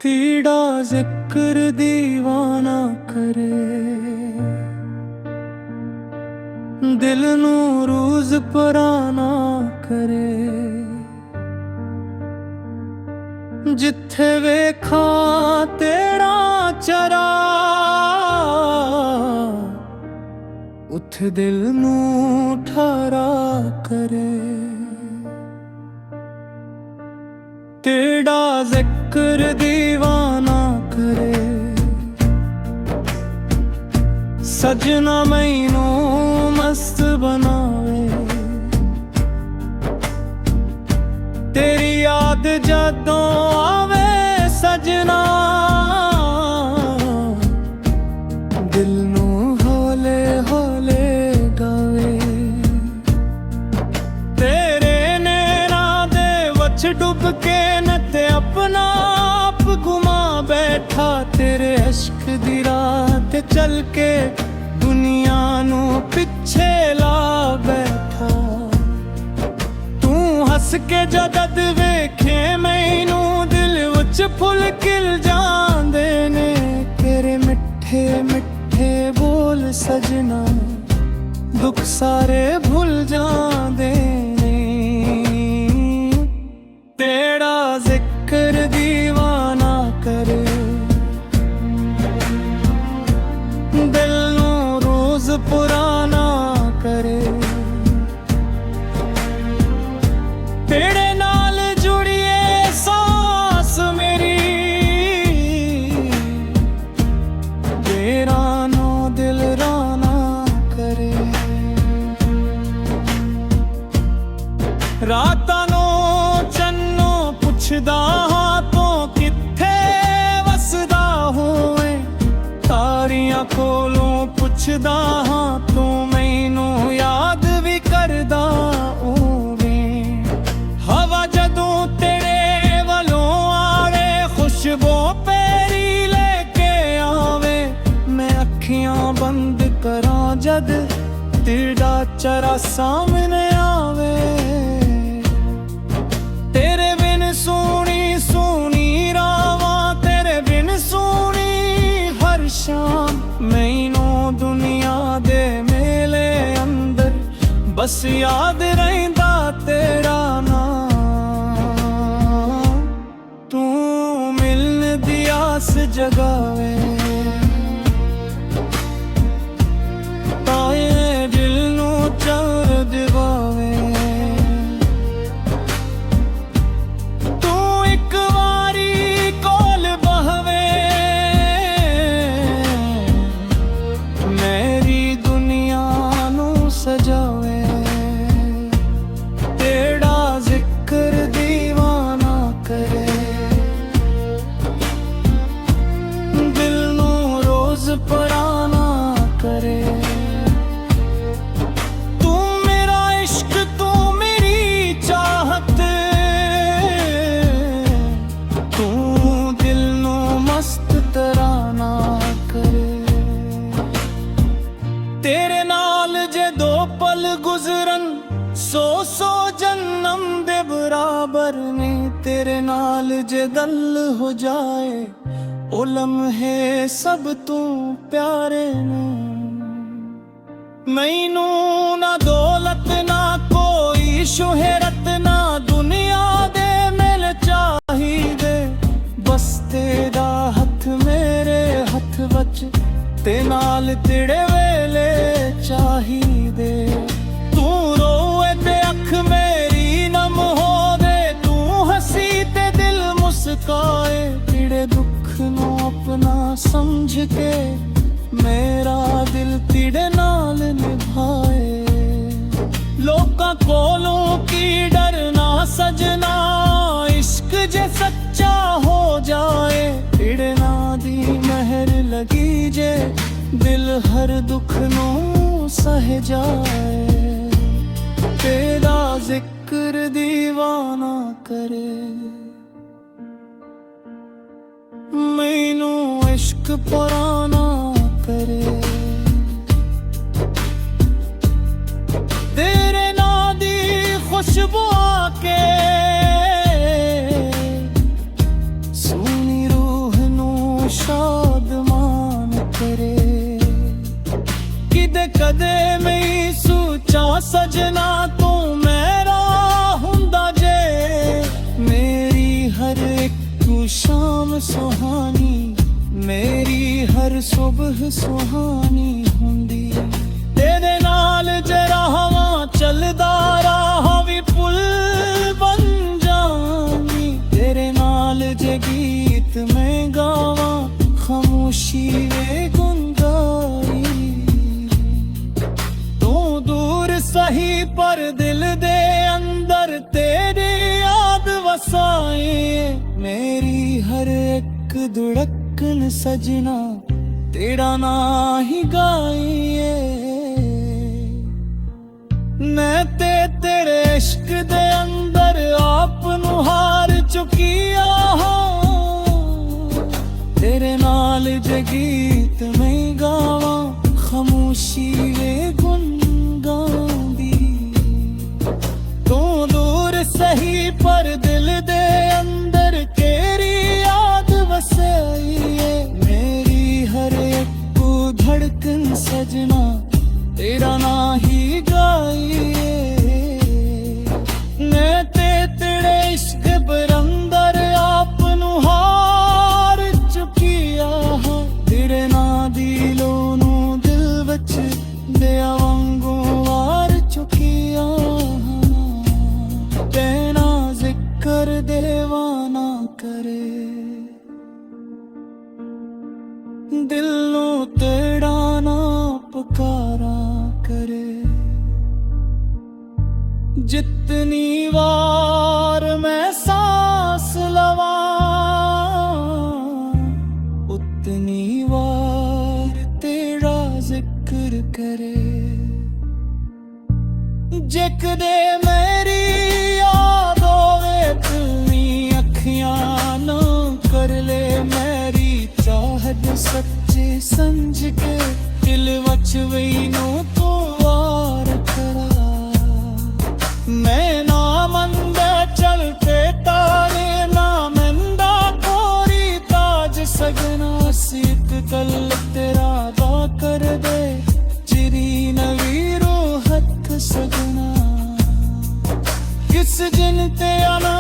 तेरा जिक्र दीवाना करे, दिल नू रोज पराना करे। जिथे वेखा तेरा चरा, उथे दिल नू ठारा करे। तेरा जिक्र दीवाना करे, सजना मैनू मस्त बनावे। तेरी याद जदों आवे सजना, दिल नू हौले हौले गावे। तेरे नैना दे वच डुब के न ते अपना आप घुमा बैठा। तेरे इश्क दी राह ते चल के दुनिया नू पिछे ला बैठा। तू हस के जदद वेखे मैनू दिल विच फुल खिल जांदे ने। तेरे मिठे मिठे बोल सजना, दुख सारे भुल जांदे ने। तेरा जिक्र दीवाना करे, दिल नू रोज पुराना करे। तेरे नाल जुड़िए सांस मेरी, तेरा नो दिल राना करे। रातां नो चन्नो पुछदा हां तूं कित्थे वसदा होवे। तारियां कोलों पुछदा हां तूं मैनू याद भी करदा होवे। हवा जदों तेरे वलों आवे, खुशबू पेरी लेके आवे। मैं अखियां बंद करां जद तेरा चेहरा सामने आवे। तेरे बिन सोनी सोनी रावां, तेरे बिन सोनी हर शाम। मैनू दुनिया दे मेले अंदर बस याद रहिंदा तेरा नाम। तू मिलन दी आस जगावे, ताए दिल नू चैन दिवावे। तू एक वारी कोल बहवे, मेरी दुनिया नू सजावे। तेरा जिक्र दीवाना करे, दिल नू रोज पराना करे। तू मेरा इश्क तू मेरी चाहत, तू दिल नू मस्त तराना करे। तेरे नाल जे दो पल गुजरन, सौ सौ जन्म दे बराबर ने। तेरे नाल जे दल हो जाए, ओ लम्हे सब तू प्यारे ने। मैनू ना दौलत ना कोई शोहरत, ना दुनिया दे मिल चाहिदे। बस तेरा हथ मेरे हथ वच, ते नाल तेरे वेले चाहिदे। तू रोए ते अख मेरी नम होवे, तू हसी ते दिल मुस्काए। तेरे दुख नू अपना समझ के मेरा दिल तेरे नाल निभाए। लोकां कोलों की डरना सजना, इश्क जे सच्चा हो जाए। तेरे ना दी मेहर लगी जे, दिल हर दुख नू सह जाए। तेरा जिक्र दीवाना करे, मैनू इश्क पुराना करे। तेरे ना दी खुशबू आके, सोनी रूह ਦੇ ਮਈ ਸੂਚਾ ਸਜਣਾ ਤੂੰ ਮੇਰਾ ਹੁੰਦਾ ਜੇ ਮੇਰੀ ਹਰ ਇੱਕ ਸ਼ਾਮ ਸੁਹਾਨੀ ਮੇਰੀ ਹਰ ਸੁਬਹ ਸੁਹਾਨੀ ਹੁੰਦੀ ਤੇਰੇ ਨਾਲ ਜੇ ਰਾਹਾਂ ਚੱਲਦਾ ਰਾਹ ਵੀ ਪੁੱਲ ਬਣ ਜਾਵਾਂਗੀ ਤੇਰੇ ਨਾਲ ਜੇ ਗੀਤ ਮੈਂ ਗਾਵਾਂ ਖਾਮੋਸ਼ੀ ਵੇ ਗੁੰਗਾਈ ਤੂੰ ਦੂਰ ਸਹੀ ਪਰ ਦਿਲ ਦੇ ਅੰਦਰ ਤੇਰੀ ਯਾਦ ਵਸਾਏ ਮੇਰੀ ਹਰ ਇੱਕ ਧੜਕਨ ਸਜਣਾ ਤੇਰਾ ਨਾਂ ਹੀ ਗਾਈਏ ਮੈਂ ਤੇ ਤੇਰੇ ਇਸ਼ਕ ਦੇ ਅੰਦਰ ਆਪ ਨੂੰ ਹਾਰ ਚੁੱਕਿਆ ਹਾਂ ਤੇਰੇ ਨਾਲ ਜੇ ਗੀਤ ਮੈਂ ਗਾਵਾਂ ਖਾਮੋਸ਼ੀ ਵੇ ਗੁੰਗਾਉਂਦੀ ਤੂੰ ਦੂਰ ਸਹੀ ਪਰ ਦਿਲ ਦੇ ਅੰਦਰ ਤੇਰੀ ਯਾਦ ਵਸਾਈਏ ਮੇਰੀ ਹਰ ਇੱਕ ਧੜਕਨ ਸਜਣਾ ਤੇਰਾ ਨਾਂ ਹੀ ਗਾਈਏ ਮੈਂ ਤੇ ਤੇਰੇ ਇਸ਼ਕ ਬਰੰਦਰ ਆਪ ਨੂੰ ਹਾਰ ਚੁੱਕਿਆ ਹਾਂ ਤੇਰੇ ਨਾਂ ਦੀ ਲੋ ਨੂੰ ਦਿਲ ਵਿੱਚ ਦਿਆ ਵਾਂਗੂ ਵਾਰ ਚੁੱਕਿਆ ਹਾਂ ਤੇਨਾ ਜ਼ਿਕਰ ਦੇਵਾਨਾ ਕਰੇ ਦਿਲ ਨੂੰ ਤੇੜਾ ਨਾ ਪੁਕਾਰਾ करे जितनी बार मैं सांस लवा उतनी बार तेरा जिक्र करे जिकदे मेरी याद होवे तूनी अखियां न कर ले मेरी चाहत सच्चे समझ के दिल वच वही नो तो वार करा मैं ना मंदा चलते तारे ना मंदा कोरी ताज सगना सीत कल तेरा दा कर दे चिरी नवीरो हथ सगना किस जिन ते आना